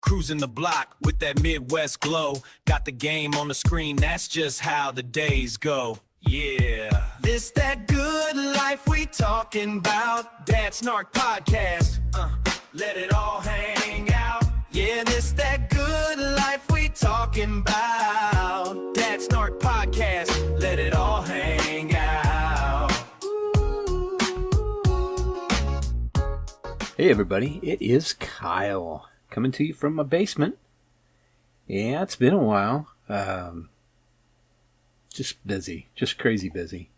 Cruising the block with that Midwest glow. Got the game on the screen, that's just how the days go. Yeah. This that good life we talking about. Dad Snark Podcast. Let it all hang out. Yeah, this that good life we talking about. Dad Snark Podcast. Let it all hang out. Hey everybody, it is Kyle coming to you from my basement. Yeah, it's been a while. Just busy, just crazy busy.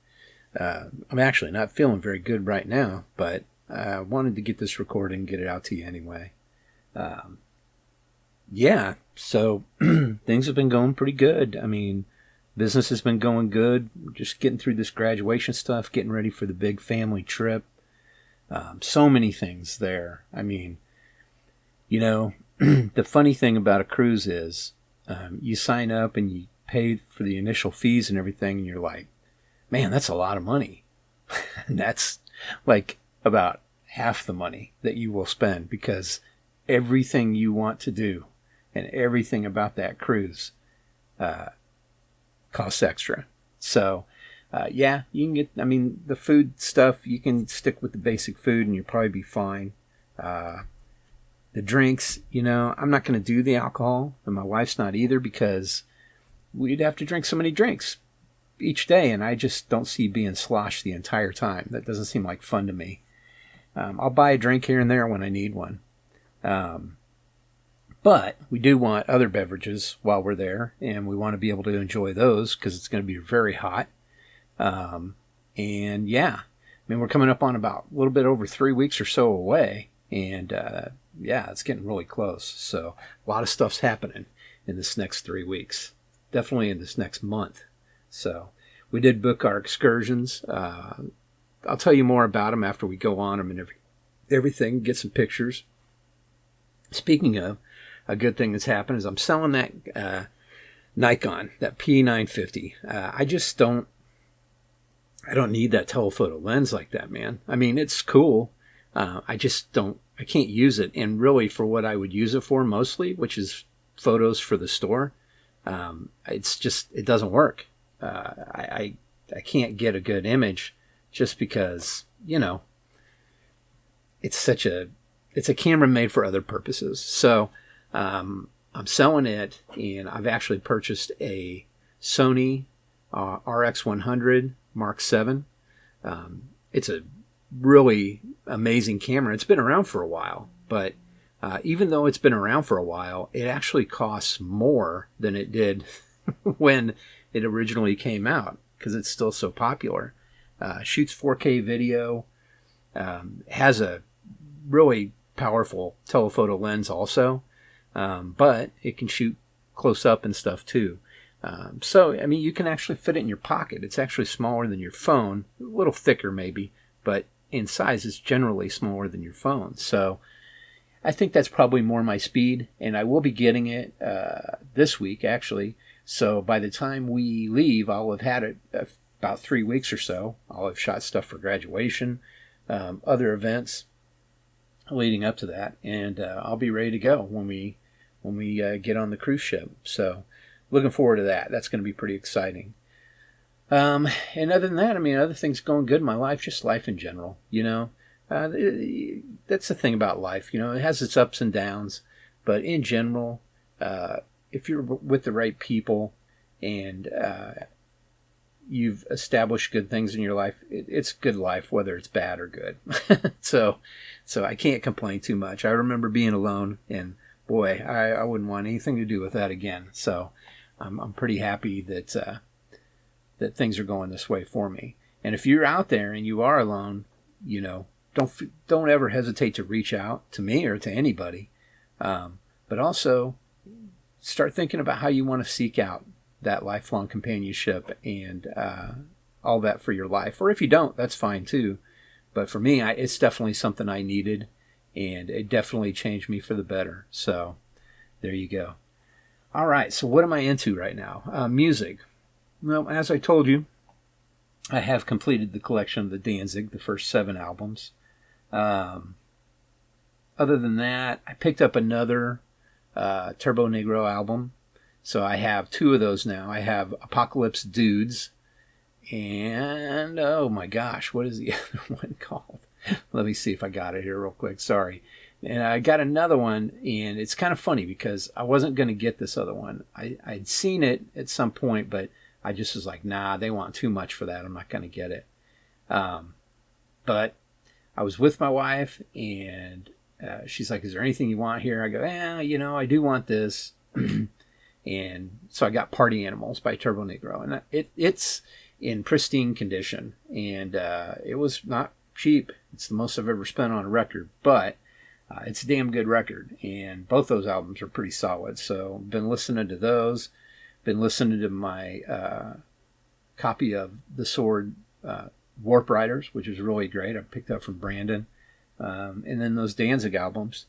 I'm actually not feeling very good right now, but I wanted to get this recorded and get it out to you anyway. Yeah, so things have been going pretty good. I mean, business has been going good. Just getting through this graduation stuff, getting ready for the big family trip. So many things there. I mean, you know, the funny thing about a cruise is you sign up and you pay for the initial fees and everything, and you're like, man, that's a lot of money. And that's like about half the money that you will spend, because everything you want to do and everything about that cruise costs extra. So, yeah, you can get, I mean, the food stuff, you can stick with the basic food and you'll probably be fine. The drinks, you know, I'm not going to do the alcohol, and my wife's not either, because we'd have to drink so many drinks each day, and I just don't see being sloshed the entire time. That doesn't seem like fun to me. I'll buy a drink here and there when I need one. But we do want other beverages while we're there, and we want to be able to enjoy those because it's going to be very hot. And yeah, I mean, we're coming up on about a little bit over 3 weeks or so away, and yeah, it's getting really close. So a lot of stuff's happening in this next 3 weeks, definitely in this next month. So we did book our excursions. I'll tell you more about them after we go on them and everything, get some pictures. Speaking of, a good thing that's happened is I'm selling that Nikon, that P950. I don't need that telephoto lens like that, man. I mean, it's cool. I can't use it. And really, for what I would use it for mostly, which is photos for the store, it doesn't work. I can't get a good image just because, you know, it's a camera made for other purposes. So, I'm selling it, and I've actually purchased a Sony RX100 Mark VII. It's a really amazing camera. It's been around for a while, but even though it's been around for a while, it actually costs more than it did when it originally came out, because it's still so popular. Shoots 4K video, has a really powerful telephoto lens also, but it can shoot close up and stuff too. So, I mean, you can actually fit it in your pocket. It's actually smaller than your phone, a little thicker maybe, but in size it's generally smaller than your phone. So I think that's probably more my speed, and I will be getting it this week actually. So by the time we leave, I'll have had it about 3 weeks or so. I'll have shot stuff for graduation, other events leading up to that, and I'll be ready to go when we get on the cruise ship. So looking forward to that. That's going to be pretty exciting. And other than that, I mean, other things going good in my life, just life in general, you know. That's the thing about life, you know. It has its ups and downs, but in general, if you're with the right people and you've established good things in your life, it's good life, whether it's bad or good. So I can't complain too much. I remember being alone, and boy, I wouldn't want anything to do with that again. So I'm pretty happy that things are going this way for me. And if you're out there and you are alone, you know, don't ever hesitate to reach out to me or to anybody. But also start thinking about how you want to seek out that lifelong companionship and all that for your life. Or if you don't, that's fine too. But for me, it's definitely something I needed, and it definitely changed me for the better. So there you go. All right, so what am I into right now? Music. Well, as I told you, I have completed the collection of the Danzig, the first 7 albums. Other than that, I picked up another Turbo Negro album. So I have two of those now. I have Apocalypse Dudes, and oh my gosh, what is the other one called? Let me see if I got it here real quick. Sorry. And I got another one, and it's kind of funny because I wasn't going to get this other one. I'd seen it at some point, but I just was like, nah, they want too much for that. I'm not going to get it. But I was with my wife, and she's like, is there anything you want here? I go, I do want this. And so I got Party Animals by Turbo Negro, and it's in pristine condition, and it was not cheap. It's the most I've ever spent on a record, but it's a damn good record, and both those albums are pretty solid. So been listening to those, been listening to my copy of The Sword Warp Riders, which is really great. I picked up from Brandon, and then those Danzig albums.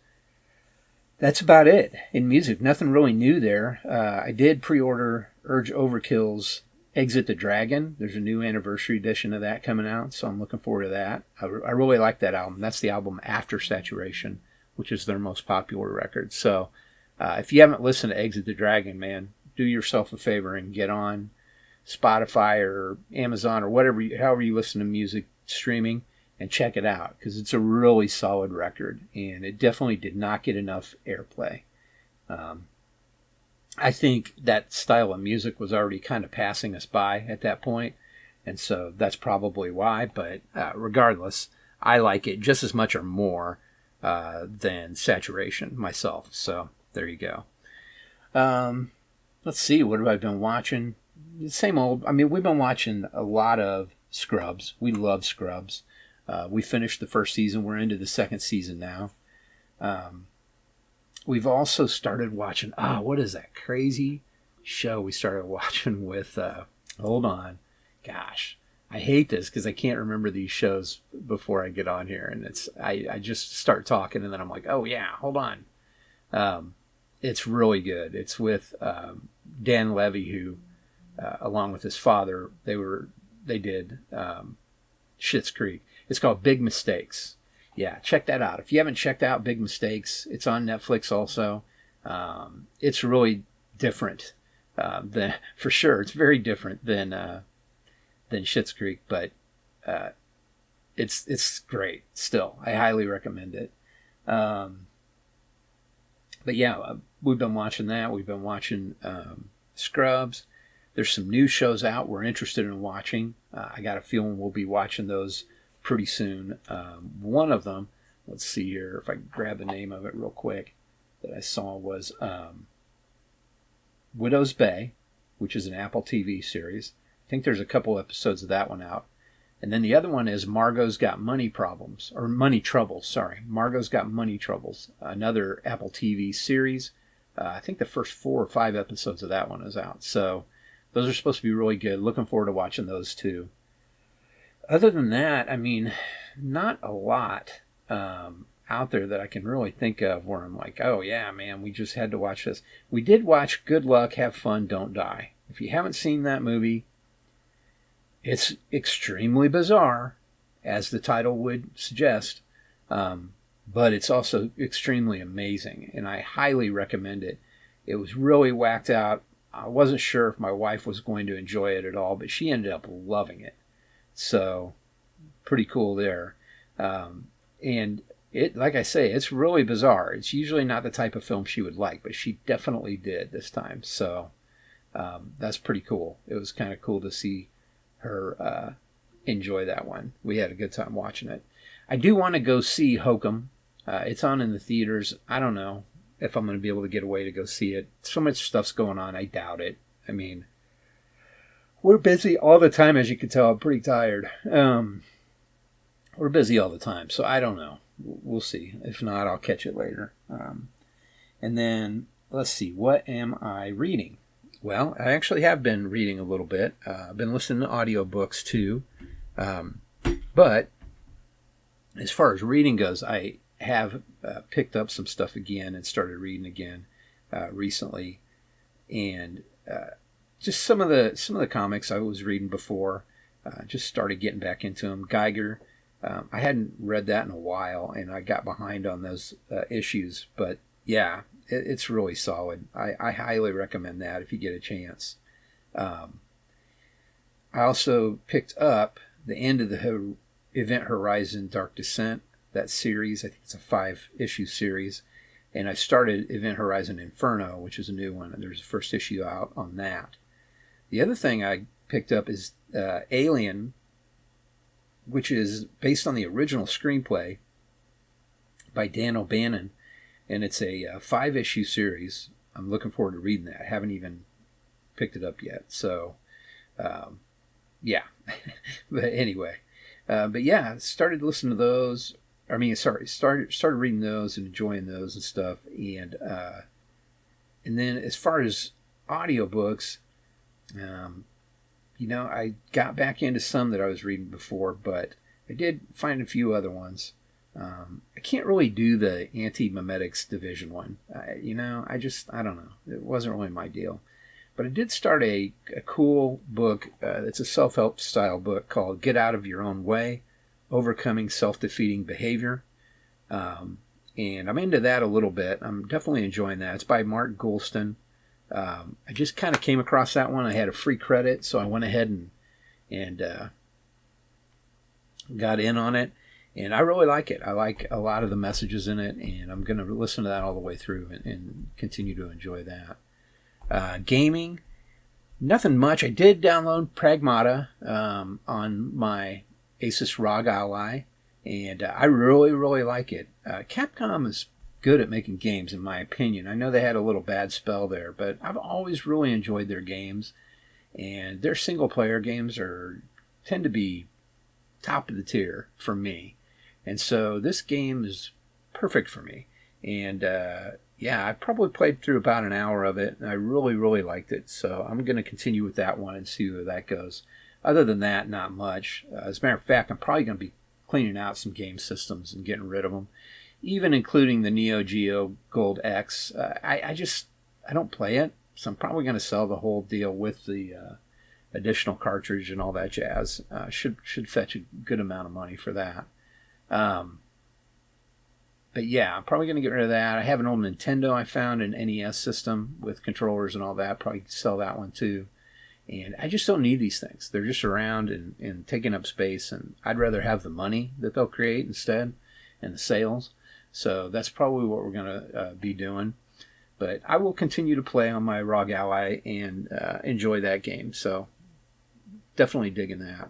That's about it in music. Nothing really new there. I did pre-order Urge Overkill's Exit the Dragon. There's a new anniversary edition of that coming out, so I'm looking forward to that. I really like that album. That's the album after Saturation, which is their most popular record. So if you haven't listened to Exit the Dragon, man, do yourself a favor and get on Spotify or Amazon or however you listen to music streaming, and check it out, because it's a really solid record, and it definitely did not get enough airplay. I think that style of music was already kind of passing us by at that point, and so that's probably why, but regardless, I like it just as much or more than Saturation myself, so there you go. Let's see, what have I been watching? The same old. I mean, we've been watching a lot of Scrubs. We love Scrubs. We finished the first season. We're into the second season now. We've also started watching, what is that crazy show we started watching with, hold on. Gosh, I hate this because I can't remember these shows before I get on here. And I just start talking and then I'm like, oh yeah, hold on. It's really good. It's with Dan Levy, who, along with his father, they did Schitt's Creek. It's called Big Mistakes. Yeah, check that out. If you haven't checked out Big Mistakes, it's on Netflix also. It's really different for sure. It's very different than Schitt's Creek, but it's great still. I highly recommend it. But yeah, we've been watching that. We've been watching Scrubs. There's some new shows out we're interested in watching. I got a feeling we'll be watching those pretty soon. One of them, let's see here, if I can grab the name of it real quick, that I saw was Widow's Bay, which is an Apple TV series. I think there's a couple episodes of that one out. And then the other one is Margot's Got Money Problems, or Money Troubles, sorry. Margot's Got Money Troubles, another Apple TV series. I think the first 4 or 5 episodes of that one is out. So those are supposed to be really good. Looking forward to watching those too. Other than that, I mean, not a lot out there that I can really think of where I'm like, oh yeah, man, we just had to watch this. We did watch Good Luck, Have Fun, Don't Die. If you haven't seen that movie, it's extremely bizarre, as the title would suggest, but it's also extremely amazing, and I highly recommend it. It was really whacked out. I wasn't sure if my wife was going to enjoy it at all, but she ended up loving it. So, pretty cool there. And it, like I say, it's really bizarre. It's usually not the type of film she would like, but she definitely did this time. So, that's pretty cool. It was kind of cool to see her enjoy that one. We had a good time watching it. I do want to go see Hokum. It's on in the theaters. I don't know if I'm going to be able to get away to go see it. So much stuff's going on. I doubt it. I mean, we're busy all the time, as you can tell. I'm pretty tired. We're busy all the time, so I don't know. We'll see. If not, I'll catch it later. And then, let's see. What am I reading? Well, I actually have been reading a little bit. I've been listening to audiobooks too. But as far as reading goes, I have picked up some stuff again and started reading again recently. And just some of the comics I was reading before, just started getting back into them. Geiger, I hadn't read that in a while, and I got behind on those issues. But yeah, It's really solid. I highly recommend that if you get a chance. Um, I also picked up the end of the Event Horizon Dark Descent, that series. I think it's a 5-issue series. And I started Event Horizon Inferno, which is a new one, and there's a first issue out on that. The other thing I picked up is Alien, which is based on the original screenplay by Dan O'Bannon, and it's a 5-issue series. I'm looking forward to reading that. I haven't even picked it up yet, so yeah. But anyway, but yeah, started listening to those. I mean, started reading those and enjoying those and stuff, and then as far as audiobooks, I got back into some that I was reading before, but I did find a few other ones. I can't really do the anti-memetics division one. I don't know. It wasn't really my deal. But I did start a cool book. It's a self-help style book called Get Out of Your Own Way, Overcoming Self-Defeating Behavior. And I'm into that a little bit. I'm definitely enjoying that. It's by Mark Goulston. I just kind of came across that one. I had a free credit, so I went ahead and got in on it. And I really like it. I like a lot of the messages in it, and I'm going to listen to that all the way through and continue to enjoy that. Gaming, nothing much. I did download Pragmata on my Asus ROG Ally, and I really, really like it. Capcom is good at making games, in my opinion. I know they had a little bad spell there, but I've always really enjoyed their games, and their single-player games tend to be top of the tier for me. And so this game is perfect for me. And I probably played through about an hour of it, and I really, really liked it. So I'm going to continue with that one and see where that goes. Other than that, not much. As a matter of fact, I'm probably going to be cleaning out some game systems and getting rid of them, even including the Neo Geo Gold X. I don't play it, so I'm probably going to sell the whole deal with the additional cartridge and all that jazz. Should fetch a good amount of money for that. But yeah, I'm probably going to get rid of that. I have an old Nintendo I found, an NES system with controllers and all that. Probably sell that one too. And I just don't need these things. They're just around and taking up space, and I'd rather have the money that they'll create instead and the sales. So that's probably what we're going to be doing. But I will continue to play on my ROG Ally and enjoy that game. So definitely digging that.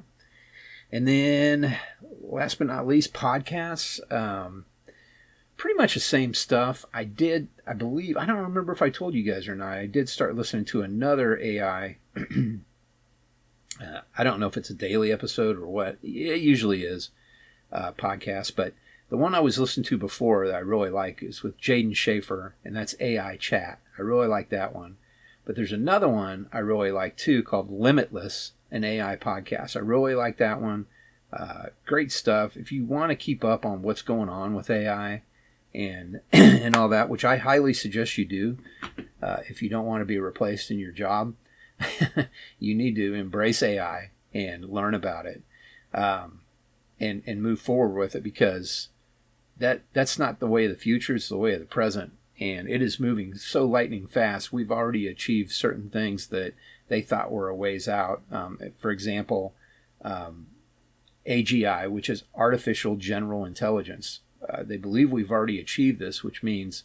And then last but not least, podcasts. Pretty much the same stuff. I believe, I don't remember if I told you guys or not, I did start listening to another AI. I don't know if it's a daily episode or what. It usually is podcast, but the one I was listening to before that I really like is with Jaden Schaefer, and that's AI Chat. I really like that one. But there's another one I really like too called Limitless, an AI podcast. I really like that one. Great stuff. If you want to keep up on what's going on with AI and and all that, which I highly suggest you do, if you don't want to be replaced in your job, you need to embrace AI and learn about it, and move forward with it, because that's not the way of the future. It's the way of the present, and it is moving so lightning fast. We've already achieved certain things that they thought were a ways out. For example, AGI, which is Artificial General Intelligence. They believe we've already achieved this, which means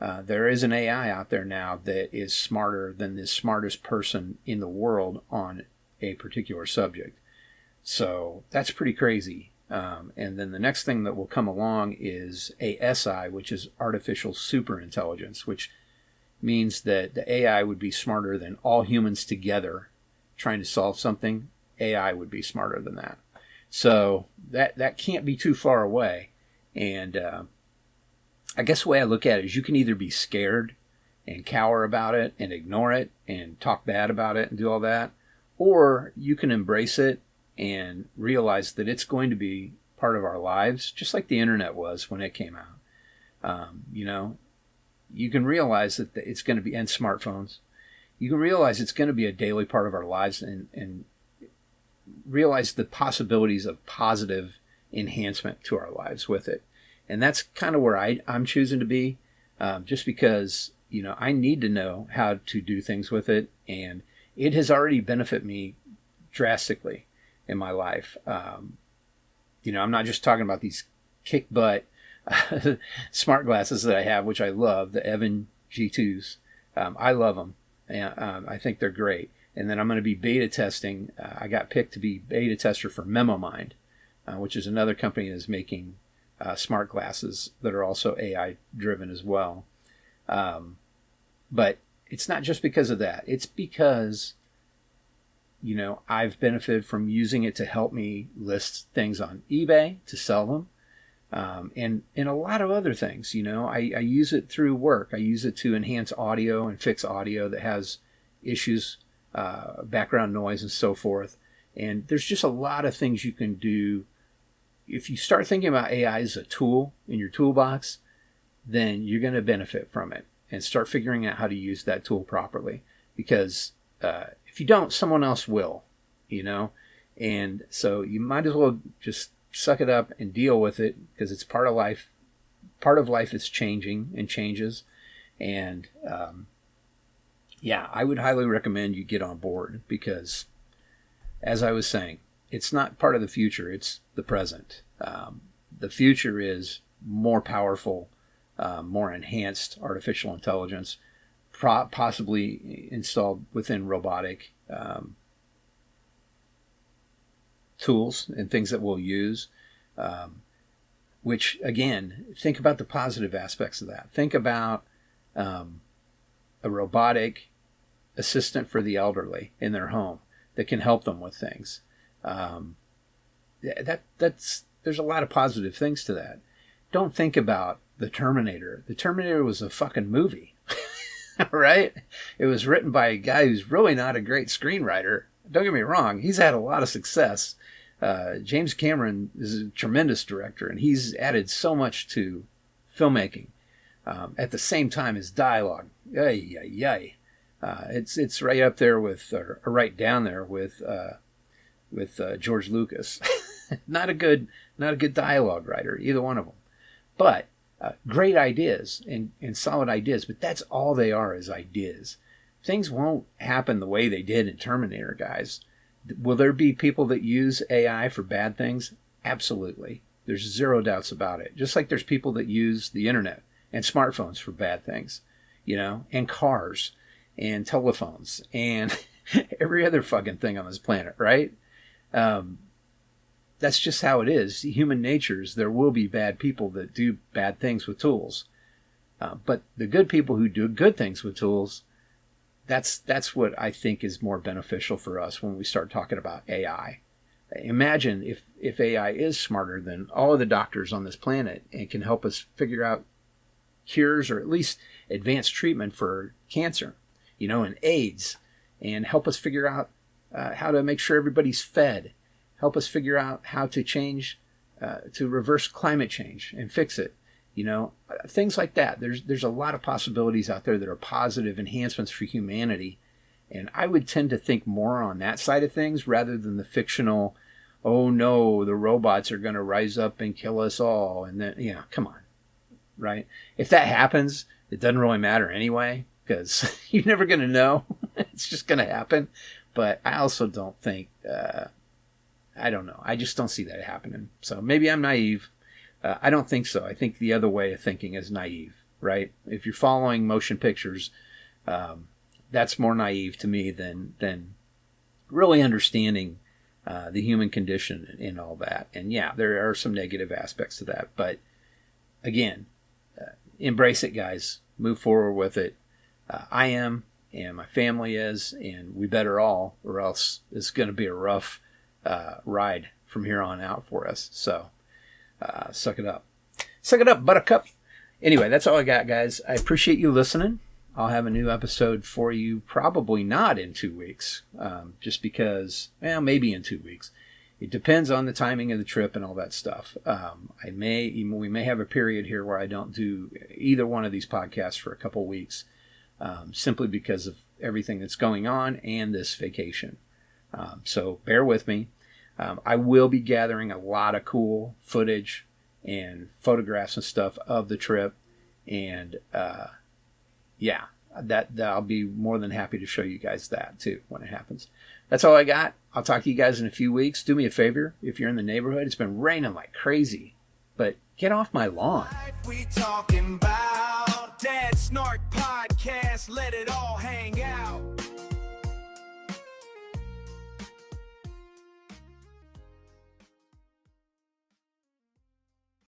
there is an AI out there now that is smarter than the smartest person in the world on a particular subject. So that's pretty crazy. And then the next thing that will come along is ASI, which is Artificial Superintelligence, which means that the AI would be smarter than all humans together trying to solve something. AI would be smarter than that. So that can't be too far away. And I guess the way I look at it is you can either be scared and cower about it and ignore it and talk bad about it and do all that, or you can embrace it and realize that it's going to be part of our lives, just like the internet was when it came out. You can realize that it's going to be, and smartphones, you can realize it's going to be a daily part of our lives, and realize the possibilities of positive enhancement to our lives with it. And that's kind of where I'm choosing to be. just because, I need to know how to do things with it. And it has already benefited me drastically in my life. I'm not just talking about these kick butt smart glasses that I have, which I love, the Evan G2s. I love them. And I think they're great. And then I'm going to be beta testing. I got picked to be beta tester for MemoMind, which is another company that's making smart glasses that are also AI driven as well. But it's not just because of that. It's because, I've benefited from using it to help me list things on eBay to sell them. And a lot of other things, I use it through work. I use it to enhance audio and fix audio that has issues, background noise and so forth. And there's just a lot of things you can do. If you start thinking about AI as a tool in your toolbox, then you're going to benefit from it and start figuring out how to use that tool properly. Because if you don't, someone else will, and so you might as well just suck it up and deal with it, because it's part of life. Part of life is changing and changes. And I would highly recommend you get on board, because as I was saying, it's not part of the future, it's the present. The future is more powerful, more enhanced artificial intelligence, possibly installed within robotic tools and things that we'll use. Which, again, think about the positive aspects of that. Think about a robotic assistant for the elderly in their home that can help them with things. There's a lot of positive things to that. Don't think about the Terminator. The Terminator was a fucking movie, right? It was written by a guy who's really not a great screenwriter. Don't get me wrong. He's had a lot of success. James Cameron is a tremendous director, and he's added so much to filmmaking. At the same time, his dialogue, it's right up there with, or right down there with George Lucas. Not a good dialogue writer, either one of them. But great ideas and solid ideas. But that's all they are, is ideas. Things won't happen the way they did in Terminator, guys. Will there be people that use AI for bad things? Absolutely. There's zero doubts about it. Just like there's people that use the internet and smartphones for bad things, and cars and telephones and every other fucking thing on this planet, right? That's just how it is. Human nature is there will be bad people that do bad things with tools. But the good people who do good things with tools, that's what I think is more beneficial for us when we start talking about AI. Imagine if AI is smarter than all of the doctors on this planet and can help us figure out cures, or at least advanced treatment for cancer, and AIDS, and help us figure out how to make sure everybody's fed, help us figure out how to change, to reverse climate change and fix it. Things like that. There's a lot of possibilities out there that are positive enhancements for humanity. And I would tend to think more on that side of things rather than the fictional, oh no, the robots are going to rise up and kill us all. And then, come on, right? If that happens, it doesn't really matter anyway, because you're never going to know. It's just going to happen. But I also don't think, I don't know. I just don't see that happening. So maybe I'm naive. I don't think so. I think the other way of thinking is naive, right? If you're following motion pictures, that's more naive to me than really understanding the human condition and all that. And yeah, there are some negative aspects to that. But again, embrace it, guys. Move forward with it. I am, and my family is, and we better all, or else it's going to be a rough ride from here on out for us. So suck it up. Suck it up, buttercup. Anyway, that's all I got, guys. I appreciate you listening. I'll have a new episode for you, probably not in 2 weeks, just because, maybe in 2 weeks. It depends on the timing of the trip and all that stuff. We may have a period here where I don't do either one of these podcasts for a couple weeks, simply because of everything that's going on and this vacation. So bear with me. I will be gathering a lot of cool footage and photographs and stuff of the trip. And yeah, that I'll be more than happy to show you guys that too when it happens. That's all I got. I'll talk to you guys in a few weeks. Do me a favor, if you're in the neighborhood, it's been raining like crazy, but get off my lawn. We talking about Dad Snark Podcast, let it all hang out.